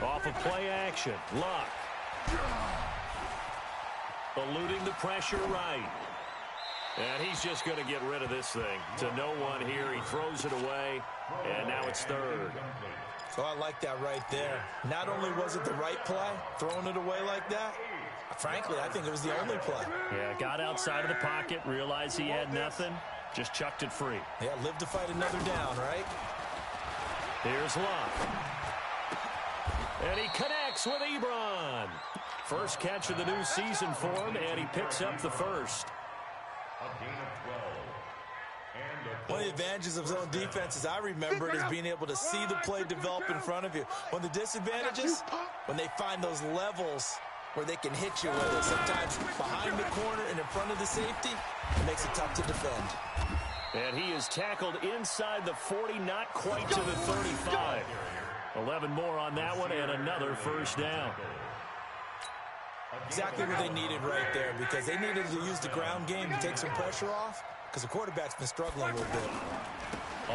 Off of play action. Luck. Eluding the pressure right. And he's just going to get rid of this thing. To no one here. He throws it away. And now it's third. So I like that right there. Not only was it the right play, throwing it away like that, frankly, I think it was the only play. Yeah, got outside of the pocket, realized he had nothing, just chucked it free. Yeah, live to fight another down, right? Here's Luck. And he connects with Ebron. First catch of the new season for him, and he picks up the first. One of the advantages of zone defense, as I remember it, is being able to see the play develop in front of you. One of the disadvantages, when they find those levels where they can hit you with it, sometimes behind the corner and in front of the safety, it makes it tough to defend. And he is tackled inside the 40, not quite to the 35. 11 more on that one, and another first down. Exactly what they needed right there, because they needed to use the ground game to take some pressure off, because the quarterback's been struggling a little bit.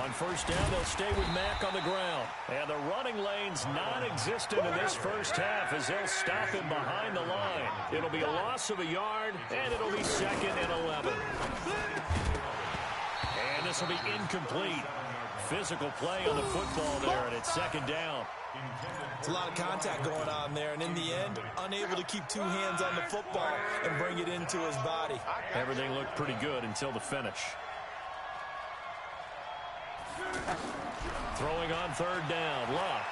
On first down, they'll stay with Mack on the ground. And the running lane's non-existent in this first half as they'll stop him behind the line. It'll be a loss of a yard, and it'll be 2nd and 11. And this will be incomplete. Physical play on the football there, and it's 2nd down. It's a lot of contact going on there, and in the end, unable to keep two hands on the football and bring it into his body. Everything looked pretty good until the finish. Throwing on 3rd down, Luck.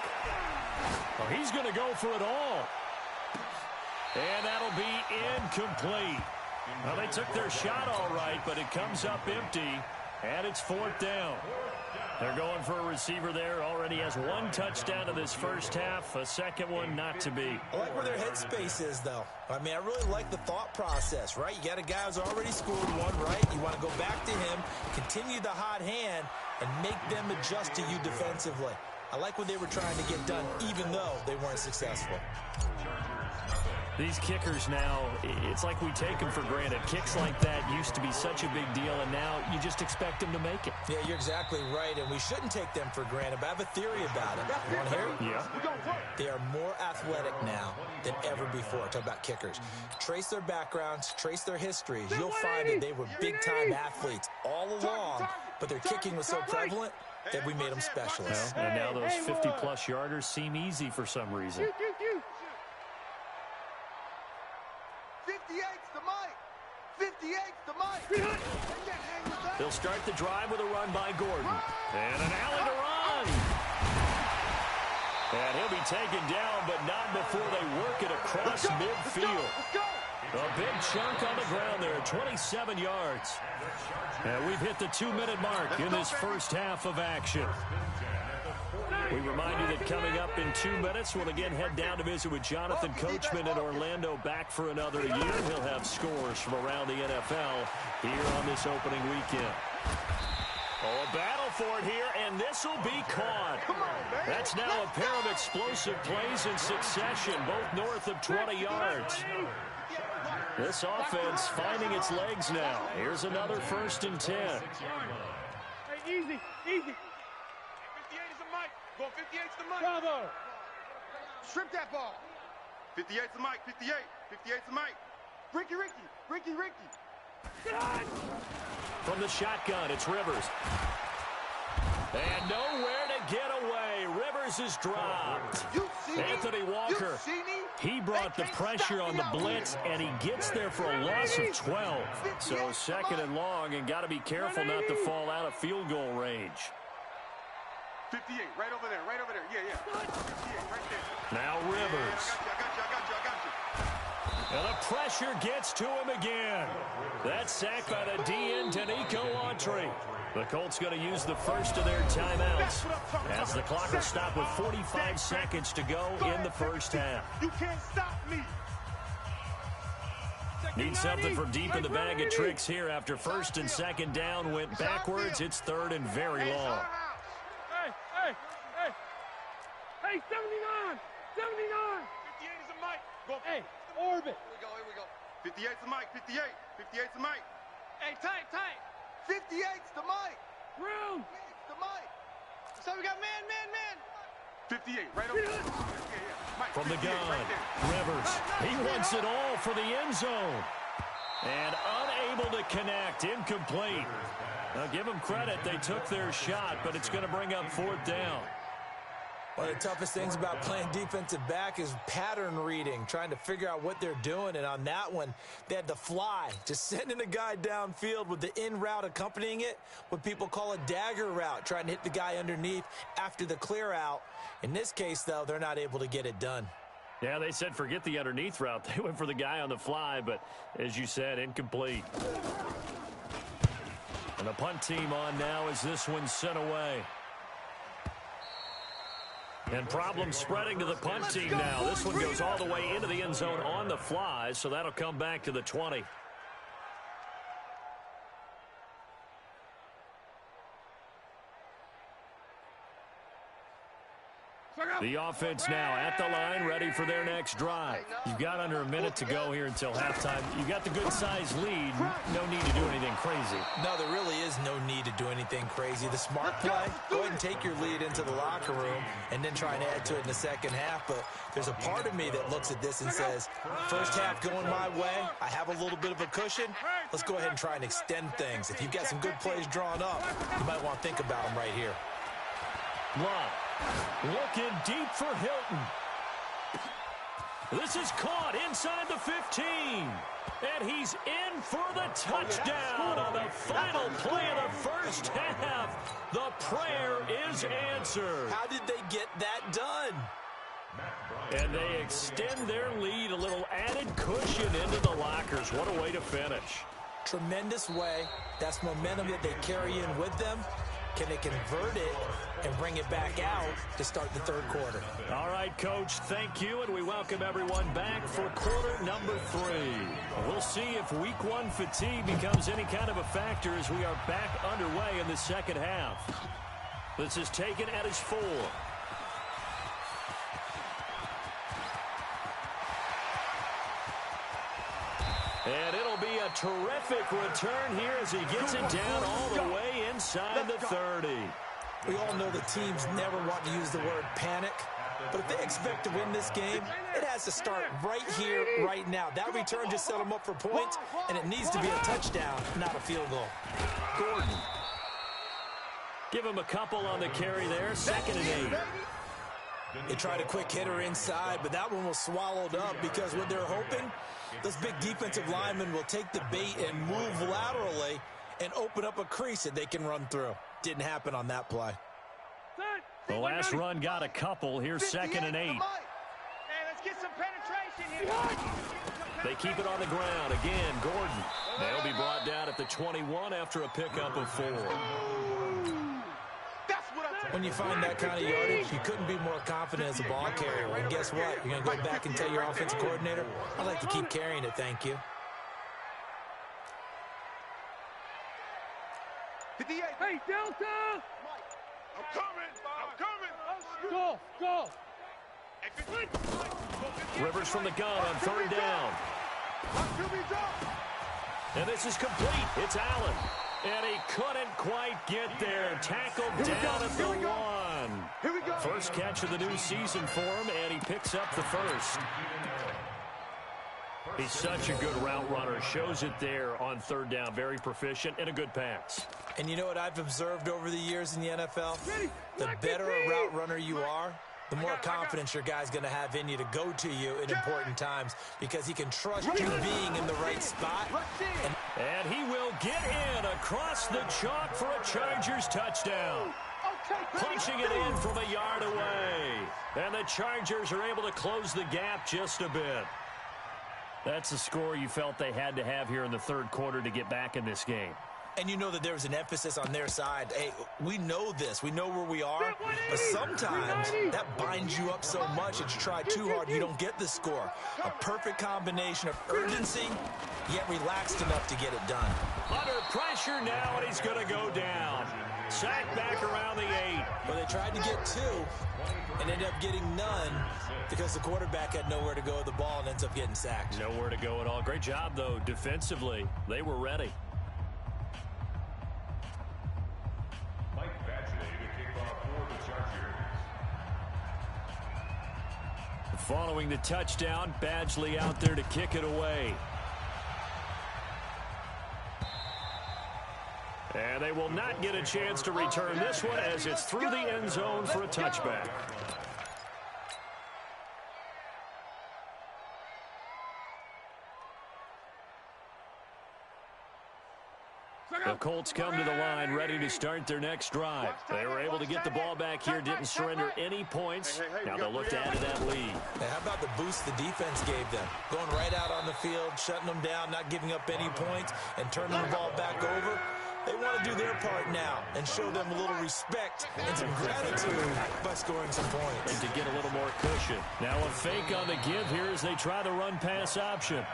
Oh, he's going to go for it all. And that'll be incomplete. Well, they took their shot all right, but it comes up empty, and it's 4th down. They're going for a receiver there. Already has 1 touchdown in this first half. A second one not to be. I like where their headspace is, though. I mean, I really like the thought process, right? You got a guy who's already scored one, right? You want to go back to him, continue the hot hand, and make them adjust to you defensively. I like what they were trying to get done, even though they weren't successful. These kickers now, it's like we take them for granted. Kicks like that used to be such a big deal, and now you just expect them to make it. Yeah, you're exactly right, and we shouldn't take them for granted, but I have a theory about it. You want to hear it? Yeah. They are more athletic now than ever before. Talk about kickers. Trace their backgrounds, trace their histories. You'll find that they were big-time athletes all along, but their kicking was so prevalent that we made them specialists. Well, and now those 50-plus yarders seem easy for some reason. 58's the mic. 58's the mic. They'll start the drive with a run by Gordon. And an alley to run. And he'll be taken down, but not before they work it across midfield. A big chunk on the ground there, 27 yards. And we've hit the 2-minute mark in this first half of action. We remind you that coming up in 2 minutes, we'll again head down to visit with Jonathan Coachman in Orlando, back for another year. He'll have scores from around the NFL here on this opening weekend. Oh, a battle for it here, and this will be caught. That's now a pair of explosive plays in succession, both north of 20 yards. This offense finding its legs now. Here's another 1st and 10. Hey, easy, easy. 58 is the mic. Go 58's the mic. Bravo. Strip that ball. 58's the mic. 58. 58's the mic. Ricky. From the shotgun, it's Rivers. And nowhere to get away. Rivers is dropped. Anthony Walker, he brought the pressure on the blitz, and he gets there for a loss of 12. So 2nd and long, and got to be careful not to fall out of field goal range. 58, right over there. Yeah. 58, right there. Now Rivers. I got you. And the pressure gets to him again. That's sacked by the DN, Danico Autry. The Colts going to use the first of their timeouts as the clock will stop with 45 seconds to go in the first half. You can't stop me. Need something from deep in the bag of tricks here after 1st and 2nd down went backwards. It's 3rd and very long. Hey, 79. 58 is a mic. Go. Hey, orbit. Here we go. 58's the mic. 58's the mic. Hey, tight. 58's the mic. Room. 58's the mic. So we got man. 58, right over there. Yeah. from the gun. Rivers, he wants it all for the end zone. And unable to connect, incomplete. Now, give them credit, they took their shot, but it's going to bring up 4th down. One of the toughest things about playing defensive back is pattern reading, trying to figure out what they're doing. And on that one, they had to fly, just sending a guy downfield with the in route accompanying it, what people call a dagger route, trying to hit the guy underneath after the clear out. In this case, though, they're not able to get it done. Yeah, they said forget the underneath route. They went for the guy on the fly, but as you said, incomplete. And the punt team on now as this one's sent away. And problems spreading to the punt team now. This one goes all the way into the end zone on the fly, so that'll come back to the 20. The offense now at the line, ready for their next drive. You've got under a minute to go here until halftime. You've got the good-sized lead. No need to do anything crazy. No, there really is no need to do anything crazy. The smart play, go ahead and take your lead into the locker room and then try and add to it in the second half. But there's a part of me that looks at this and says, first half going my way, I have a little bit of a cushion. Let's go ahead and try and extend things. If you've got some good plays drawn up, you might want to think about them right here. Love looking deep for Hilton. This is caught inside the 15. And he's in for the touchdown on the final play of the first half. The prayer is answered. How did they get that done? And they extend their lead, a little added cushion into the lockers. What a way to finish. Tremendous way. That's momentum that they carry in with them. Can they convert it and bring it back out to start the third quarter? All right, Coach, thank you, and we welcome everyone back for quarter number 3. We'll see if week 1 fatigue becomes any kind of a factor as we are back underway in the second half. This is taken at his 4. And it'll be a terrific return here as he gets it down all the way inside the 30. We all know the teams never want to use the word panic, but if they expect to win this game, it has to start right here, right now. That return just set them up for points, and it needs to be a touchdown, not a field goal. Gordon. Give him a couple on the carry there, 2nd and 8. They tried a quick hitter inside, but that one was swallowed up because what they're hoping, those big defensive linemen will take the bait and move laterally and open up a crease that they can run through. Didn't happen on that play. The last run got a couple. Here's 2nd and 8. Hey, let's get some penetration here. They keep it on the ground. Again, Gordon. They'll be brought down at the 21 after a pickup of 4. When you find that kind of yardage, you couldn't be more confident as a ball carrier. And guess what? You're going to go back and tell your offensive coordinator, I'd like to keep carrying it, thank you. Hey, Delta! I'm coming! Go! Rivers from the gun on 3rd down. And this is complete. It's Allen. And he couldn't quite get there. Tackled down at the 1. First catch of the new season for him, and he picks up the first. He's such a good route runner. Shows it there on 3rd down. Very proficient and a good pass. And you know what I've observed over the years in the NFL? The better a route runner you are, the more confidence your guy's going to have in you to go to you in important times because he can trust you being in the right spot. And he will get in across the chalk for a Chargers touchdown. Punching it in from a yard away. And the Chargers are able to close the gap just a bit. That's the score you felt they had to have here in the third quarter to get back in this game. And you know that there was an emphasis on their side. Hey, we know this. We know where we are. But sometimes that binds you up so much that you try too hard, you don't get the score. A perfect combination of urgency, yet relaxed enough to get it done. Under pressure now, and he's going to go down. Sacked back around the 8. Well, they tried to get 2 and ended up getting none because the quarterback had nowhere to go with the ball and ends up getting sacked. Nowhere to go at all. Great job, though, defensively. They were ready. Following the touchdown, Badgley out there to kick it away. And they will not get a chance to return this one as it's through the end zone for a touchback. The Colts come to the line ready to start their next drive. They were able to get the ball back here, didn't surrender any points. Now they'll look to add to that lead. Hey, how about the boost the defense gave them? Going right out on the field, shutting them down, not giving up any points, and turning the ball back over. They want to do their part now and show them a little respect and some gratitude by scoring some points. And to get a little more cushion. Now a fake on the give here as they try the run-pass option.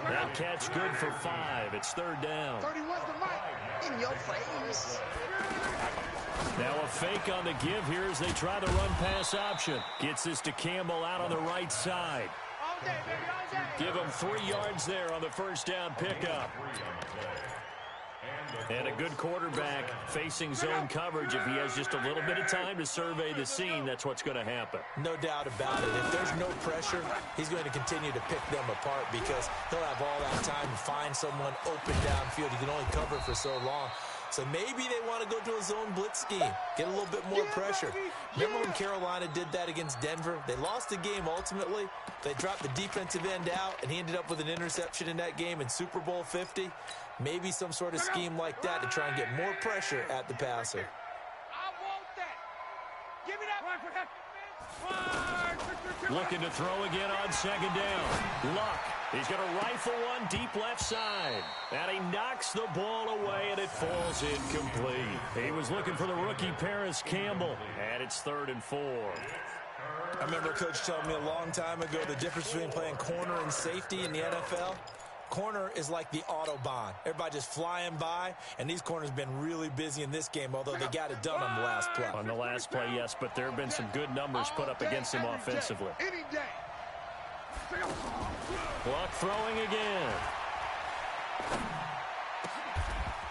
That catch good for 5. It's third down. 31's the mic. In your face. Now a fake on the give here as they try the run-pass option. Gets this to Campbell out on the right side. All day, baby, all day. Give him 3 yards there on the first down pickup. And a good quarterback facing zone coverage. If he has just a little bit of time to survey the scene, that's what's going to happen. No doubt about it. If there's no pressure, he's going to continue to pick them apart because he'll have all that time to find someone open downfield. He can only cover for so long. So maybe they want to go to a zone blitz scheme, get a little bit more pressure. Remember when Carolina did that against Denver? They lost the game ultimately. They dropped the defensive end out, and he ended up with an interception in that game in Super Bowl 50. Maybe some sort of scheme like that to try and get more pressure at the passer. I want that. Give me that. Looking to throw again on second down. Luck. He's going to rifle one deep left side. And he knocks the ball away, and it falls incomplete. He was looking for the rookie Paris Campbell. And it's 3rd and 4. I remember a coach telling me a long time ago the difference between playing corner and safety in the NFL. Corner is like the Autobahn. Everybody just flying by, and these corners have been really busy in this game, although they got it done on the last play. On the last play, yes, but there have been some good numbers put up against him offensively. Luck throwing again.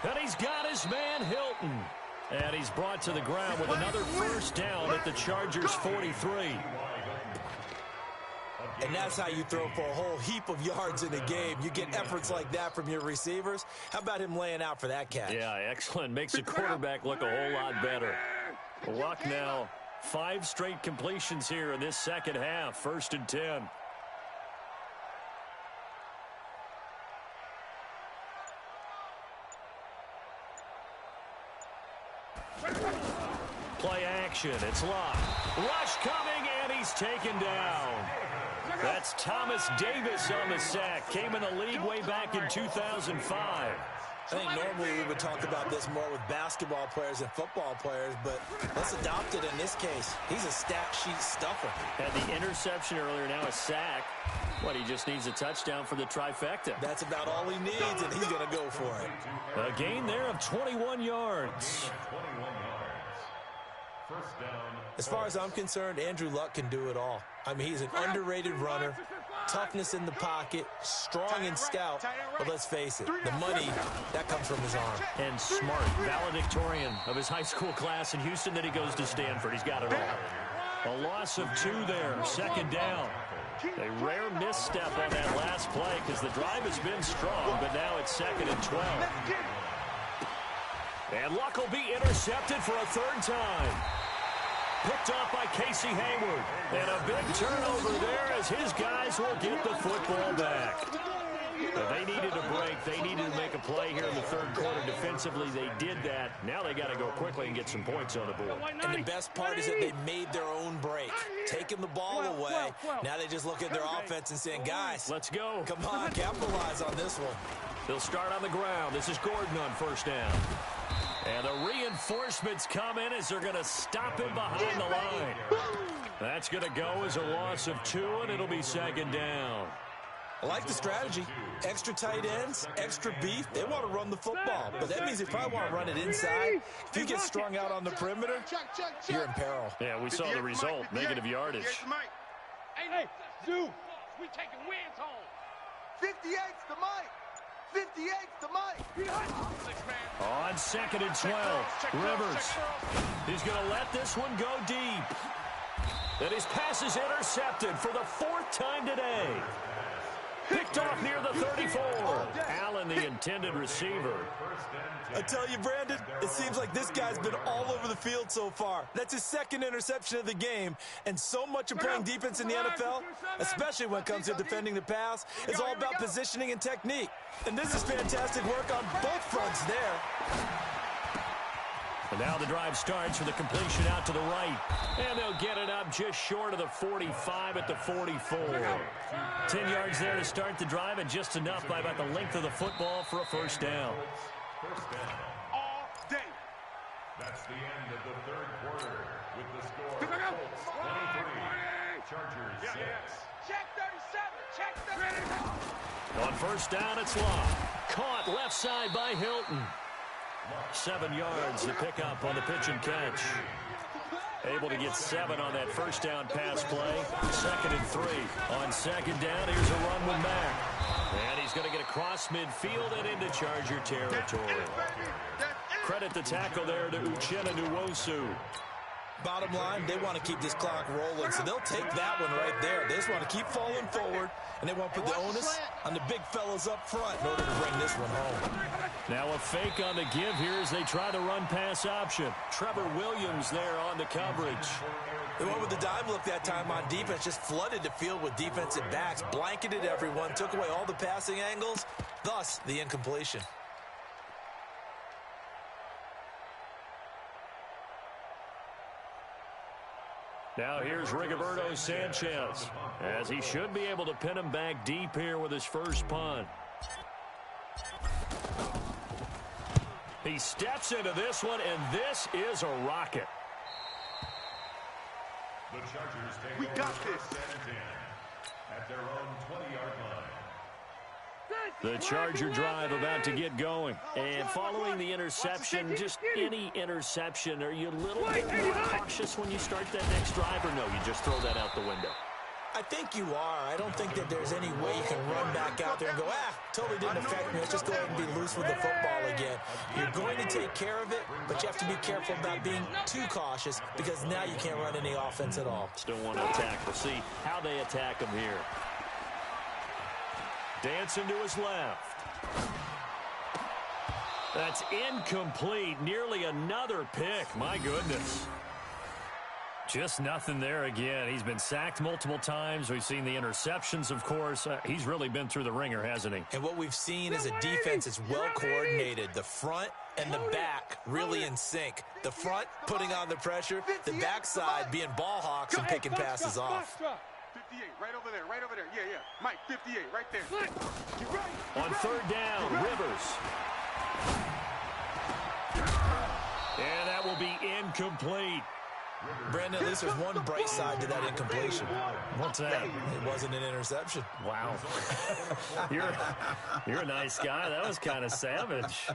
And he's got his man Hilton. And he's brought to the ground with another first down at the Chargers' 43. And that's how you throw for a whole heap of yards in a game. You get efforts like that from your receivers. How about him laying out for that catch? Yeah, excellent. Makes the quarterback look a whole lot better. Luck now, 5 straight completions here in this second half. 1st and 10. Play action. It's Luck. Rush coming, and he's taken down. That's Thomas Davis on the sack. Came in the league way back in 2005. I think normally we would talk about this more with basketball players and football players, but let's adopt it in this case. He's a stat sheet stuffer. Had the interception earlier, now a sack. What, he just needs a touchdown for the trifecta. That's about all he needs, and he's going to go for it. A gain there of 21 yards. As far as I'm concerned, Andrew Luck can do it all. I mean, he's an underrated runner, toughness in the pocket, strong in scout, but let's face it, the money, that comes from his arm. And smart, valedictorian of his high school class in Houston, then he goes to Stanford. He's got it all. A loss of 2 there, 2nd down. A rare misstep on that last play because the drive has been strong, but now it's 2nd and 12. And Luck will be intercepted for a 3rd time. Picked off by Casey Hayward. And a big turnover there as his guys will get the football back. But they needed a break. They needed to make a play here in the 3rd quarter. Defensively, they did that. Now they got to go quickly and get some points on the board. And the best part is that they made their own break. Taking the ball away. Now they just look at their offense and saying, guys, let's go. Come on, capitalize on this one. They'll start on the ground. This is Gordon on 1st down. And the reinforcements come in as they're going to stop him behind the line. That's going to go as a loss of 2, and it'll be 2nd down. I like the strategy. Extra tight ends, extra beef. They want to run the football, but that means they probably want to run it inside. If you get strung out on the perimeter, you're in peril. Yeah, we saw the result, negative yardage. Hey, Zoo, we taking wins home. 58's the mic. 58's the mic. On 2nd and 12, Rivers. He's going to let this one go deep. And his pass is intercepted for the 4th time today. Picked off near the 34. Allen, the intended receiver. I tell you, Brandon, it seems like this guy's been all over the field so far. That's his 2nd interception of the game. And so much of playing defense in the NFL, especially when it comes to defending the pass, is all about positioning and technique. And this is fantastic work on both fronts there. And now the drive starts with a completion out to the right. And they'll get it up just short of the 45 at the 44. 10 yards there to start the drive, and just enough by about the length of the football for a first down. All day. That's the end of the 3rd quarter with the score. Colts 23, Chargers 6. Check 37. Check 37. On first down, it's Law. Caught left side by Hilton. 7 yards to pick up on the pitch and catch. Able to get 7 on that first down pass play. 2nd and 3. On 2nd down, here's a run with Mack. And he's going to get across midfield and into Charger territory. Credit the tackle there to Uchenna Nwosu. Bottom line, they want to keep this clock rolling, so they'll take that one right there. They just want to keep falling forward, and they want to put the onus on the big fellas up front in order to bring this one home. Now a fake on the give here as they try the run-pass option. Trevor Williams there on the coverage. They went with the dime look that time on defense, just flooded the field with defensive backs, blanketed everyone, took away all the passing angles, thus the incompletion. Now here's Rigoberto Sanchez, as he should be able to pin him back deep here with his first punt. He steps into this one, and this is a rocket. The Chargers take We got this. 7-10 at their own 20-yard line. The Charger drive about to get going. And following the interception, just any interception, are you a little bit more cautious when you start that next drive, or no, you just throw that out the window? I think you are. I don't think that there's any way you can run back out there and go, totally didn't affect me. Let's just go ahead and be loose with the football again. You're going to take care of it, but you have to be careful about being too cautious because now you can't run any offense at all. Still want to attack. We'll see how they attack him here. Dancing to his left. That's incomplete. Nearly another pick. My goodness. Just nothing there again. He's been sacked multiple times. We've seen the interceptions, of course. He's really been through the ringer, hasn't he? And what we've seen is a defense that's well coordinated. The front and the back really in sync. The front putting on the pressure. The backside being ball hawks and picking passes off. 58, right over there, right over there. Yeah. Mike, 58, right there. You're right. On 3rd down, Rivers. And that will be incomplete. Brandon, at least there's one bright side to that incompletion. What's that? It wasn't an interception. Wow. You're a nice guy. That was kind of savage.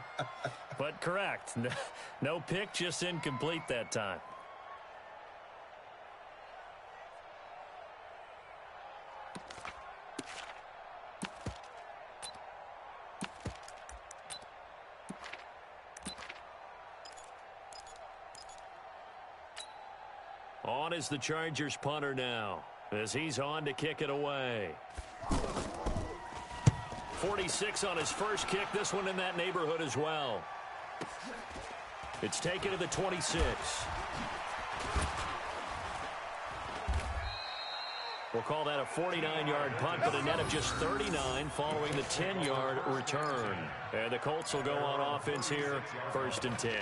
But correct. No pick, just incomplete that time. On is the Chargers punter now, as he's on to kick it away. 46 on his first kick, this one in that neighborhood as well. It's taken to the 26. We'll call that a 49-yard punt, but a net of just 39 following the 10-yard return. And the Colts will go on offense here, 1st and 10.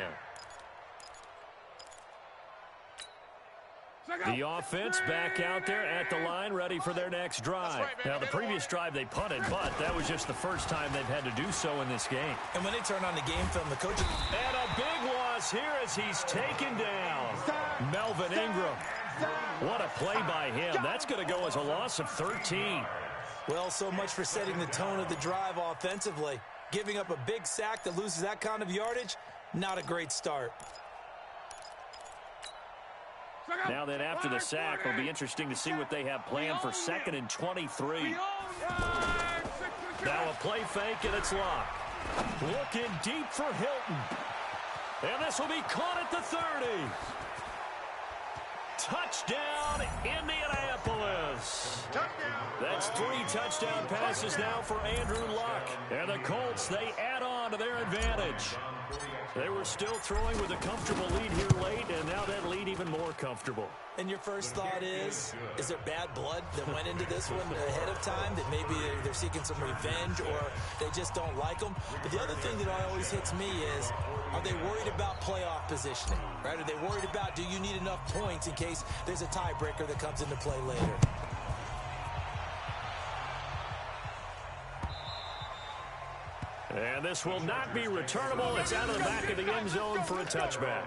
The offense back out there at the line, ready for their next drive. Now, the previous drive they punted, but that was just the first time they've had to do so in this game. And when they turn on the game film, the coach... And a big loss here as he's taken down. Melvin Ingram. What a play by him. That's going to go as a loss of 13. Well, so much for setting the tone of the drive offensively. Giving up a big sack that loses that kind of yardage, not a great start. Now then, after the sack, it'll be interesting to see what they have planned for 2nd and 23. Now a play fake, and it's locked. Looking deep for Hilton. And this will be caught at the 30. touchdown, Indianapolis. That's 3 touchdown passes now for Andrew Luck. And the Colts, they add on to their advantage. They were still throwing with a comfortable lead here late, and now that lead even more comfortable. And your first thought is there bad blood that went into this one ahead of time, that maybe they're seeking some revenge or they just don't like them? But the other thing that always hits me is, are they worried about playoff positioning, right? Are they worried about, do you need enough points in case there's a tiebreaker that comes into play later? And this will not be returnable. It's out of the back of the end zone for a touchback.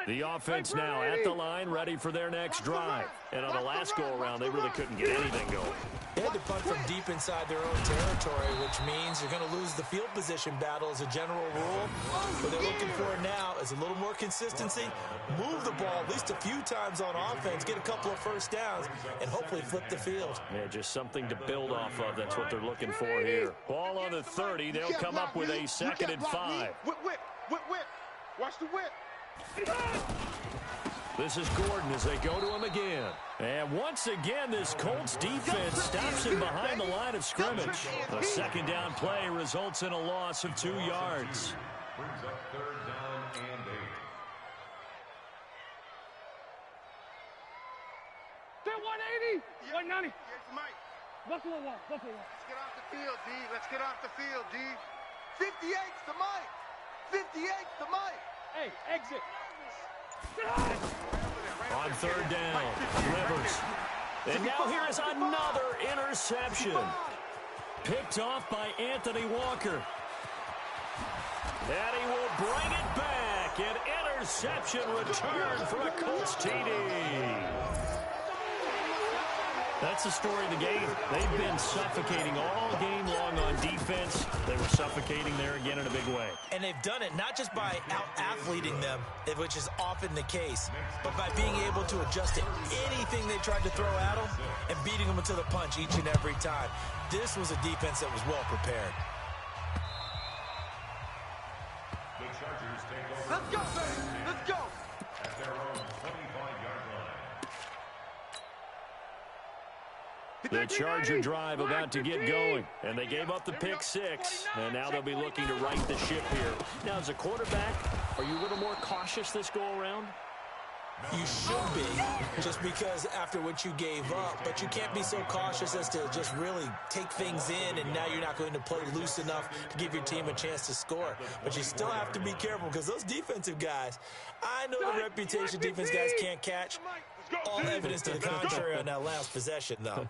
The offense now at the line, ready for their next drive. And on the last go-around, they really couldn't get anything going. They had to punt from deep inside their own territory, which means you're going to lose the field position battle as a general rule. What they're looking for now is a little more consistency, move the ball at least a few times on offense, get a couple of first downs, and hopefully flip the field. Yeah, just something to build off of. That's what they're looking for here. Ball on the 30. They'll come up with a 2nd and 5. Whip. Watch the whip. This is Gordon as they go to him again. And once again, this Colts defense stops him behind the line of scrimmage. A 2nd down play results in a loss of 2 yards. Brings up 3rd down and 8. They're 180. 190. Buffalo wall. Let's get off the field, D. Let's get off the field, D. 58's the Mike. 58's the Mike. Hey, exit. On 3rd down, Rivers. And now here is another interception. Picked off by Anthony Walker. And he will bring it back. An interception return for a Colts TD. That's the story of the game. They've been suffocating all game long on defense. They were suffocating there again in a big way. And they've done it not just by out-athleting them, which is often the case, but by being able to adjust to anything they tried to throw at them and beating them to the punch each and every time. This was a defense that was well prepared. The Chargers take over. Let's go, baby. Let's go. At their own 25-yard line. The Charger drive about to get going, and they gave up the pick 6, and now they'll be looking to right the ship here. Now, as a quarterback, are you a little more cautious this go-around? You should be, just because after what you gave up, but you can't be so cautious as to just really take things in, and now you're not going to play loose enough to give your team a chance to score. But you still have to be careful, because those defensive guys, I know the reputation defense guys can't catch. All evidence to the contrary on that last possession, though.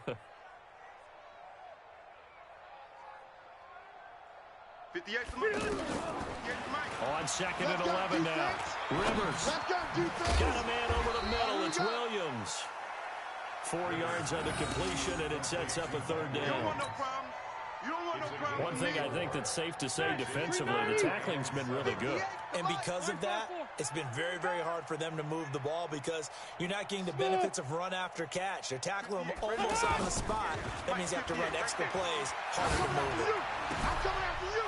58's the Mike. On 2nd and 11 now. Rivers. Got a man over the middle. It's Williams. 4 yards on the completion, and it sets up a 3rd down. You don't want no problem. You don't want no problem. One thing I think that's safe to say defensively, the tackling's been really good. And because of that, it's been very, very hard for them to move the ball because you're not getting the benefits of run after catch. They're tackling them almost on the spot. That means you have to run extra plays, harder to move it. I'm coming after you.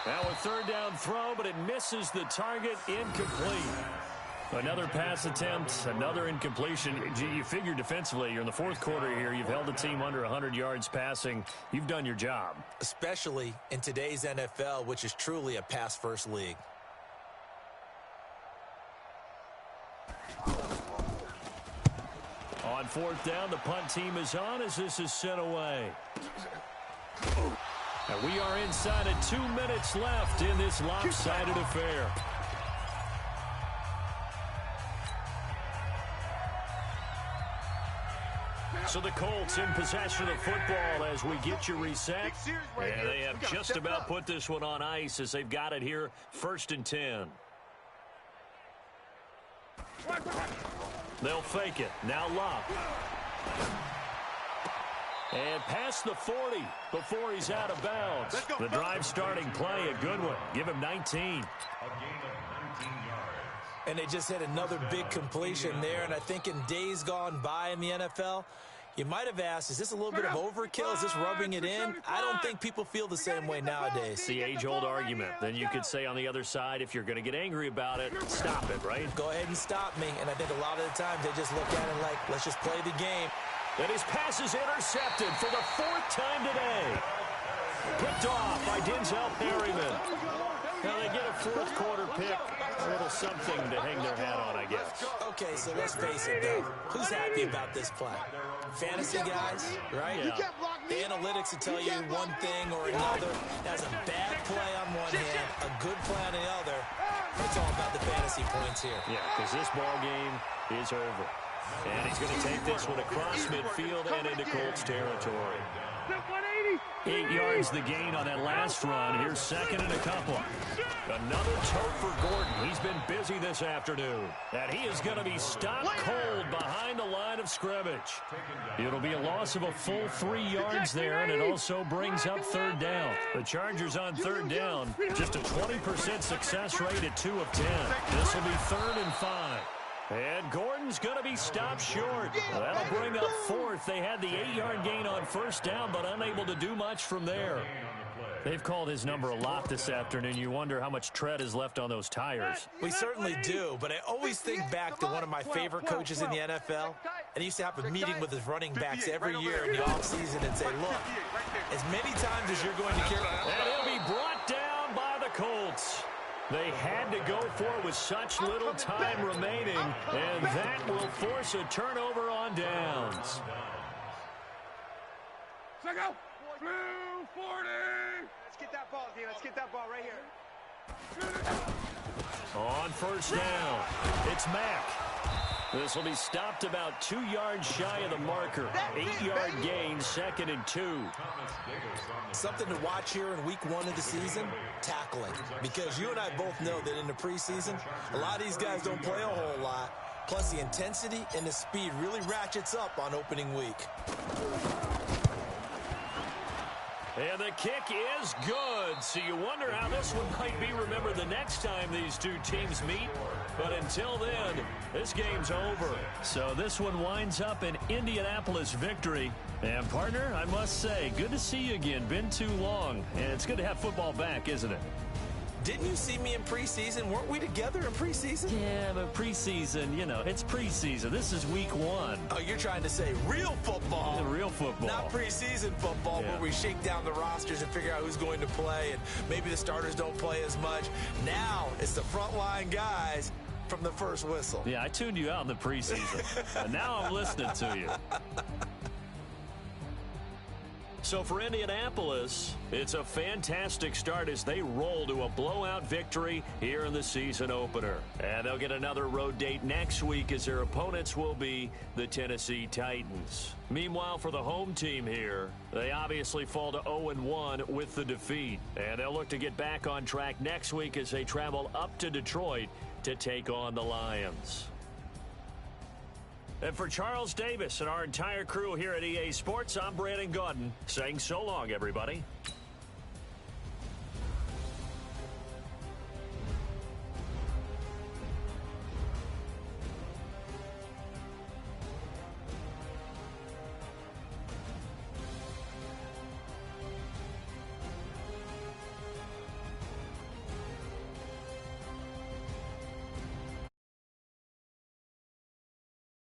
Now a 3rd down throw, but it misses the target, incomplete. Another pass attempt, another incompletion. You figure defensively, you're in the 4th quarter here. You've held the team under 100 yards passing. You've done your job. Especially in today's NFL, which is truly a pass-first league. On 4th down, the punt team is on as this is sent away. And we are inside of 2 minutes left in this lopsided affair. So the Colts in possession of football as we get you reset. And they have just about put this one on ice as they've got it here, 1st and 10. They'll fake it. Now Love. And past the 40 before he's out of bounds. The drive starting play, a good one. Give him 19. A gain of 19 yards. And they just had another big completion there. And I think in days gone by in the NFL, You might have asked, is this a little bit of overkill? Is this rubbing it in? I don't think people feel the same way nowadays. The age-old argument. Then you could say on the other side, if you're going to get angry about it, stop it, right? Go ahead and stop me. And I think a lot of the times they just look at it like, let's just play the game. And his pass is intercepted for the 4th time today. Picked off by Denzel Perryman. Now they get a 4th quarter pick. A little something to hang their hat on, I guess. Okay, so let's face it, though. Who's happy about this play? Fantasy guys, right? Yeah. The analytics will tell you one thing or another. That's a bad play on one hand, a good play on the other. It's all about the fantasy points here. Yeah, because this ball game is over. And he's going to take this one across midfield and into Colts territory. 8 yards the gain on that last run. Here's 2nd and a couple. Another tote for Gordon. He's been busy this afternoon. And he is going to be stopped cold behind the line of scrimmage. It'll be a loss of a full 3 yards there, and it also brings up 3rd down. The Chargers on 3rd down, just a 20% success rate at 2 of 10. This will be 3rd and 5. And Gordon's going to be stopped short. That'll bring up 4th. They had the 8-yard gain on 1st down, but unable to do much from there. They've called his number a lot this afternoon. You wonder how much tread is left on those tires. We certainly do, but I always think back to one of my favorite coaches in the NFL. And he used to have a meeting with his running backs every year in the offseason and say, look, as many times as you're going to carry... And he'll be brought down by the Colts. They had to go for it with such little time remaining, and that will force a turnover on downs. Let's go. Blue 40. Let's get that ball, D. Let's get that ball right here. On 1st down, it's Mack. This will be stopped about 2 yards shy of the marker. 8-yard gain, 2nd and 2. Something to watch here in week 1 of the season, tackling. Because you and I both know that in the preseason, a lot of these guys don't play a whole lot. Plus the intensity and the speed really ratchets up on opening week. And the kick is good. So you wonder how this one might be remembered the next time these two teams meet. But until then, this game's over. So this one winds up an Indianapolis victory. And, partner, I must say, good to see you again. Been too long. And it's good to have football back, isn't it? Didn't you see me in preseason? Weren't we together in preseason? Yeah, but preseason, you know, it's preseason. This is week 1. Oh, you're trying to say real football. Yeah, real football. Not preseason football, yeah, where we shake down the rosters and figure out who's going to play, and maybe the starters don't play as much. Now it's the frontline guys from the first whistle. Yeah, I tuned you out in the preseason. And now I'm listening to you. So for Indianapolis, it's a fantastic start as they roll to a blowout victory here in the season opener. And they'll get another road date next week as their opponents will be the Tennessee Titans. Meanwhile, for the home team here, they obviously fall to 0-1 with the defeat. And they'll look to get back on track next week as they travel up to Detroit to take on the Lions. And for Charles Davis and our entire crew here at EA Sports, I'm Brandon Gaudin saying so long, everybody.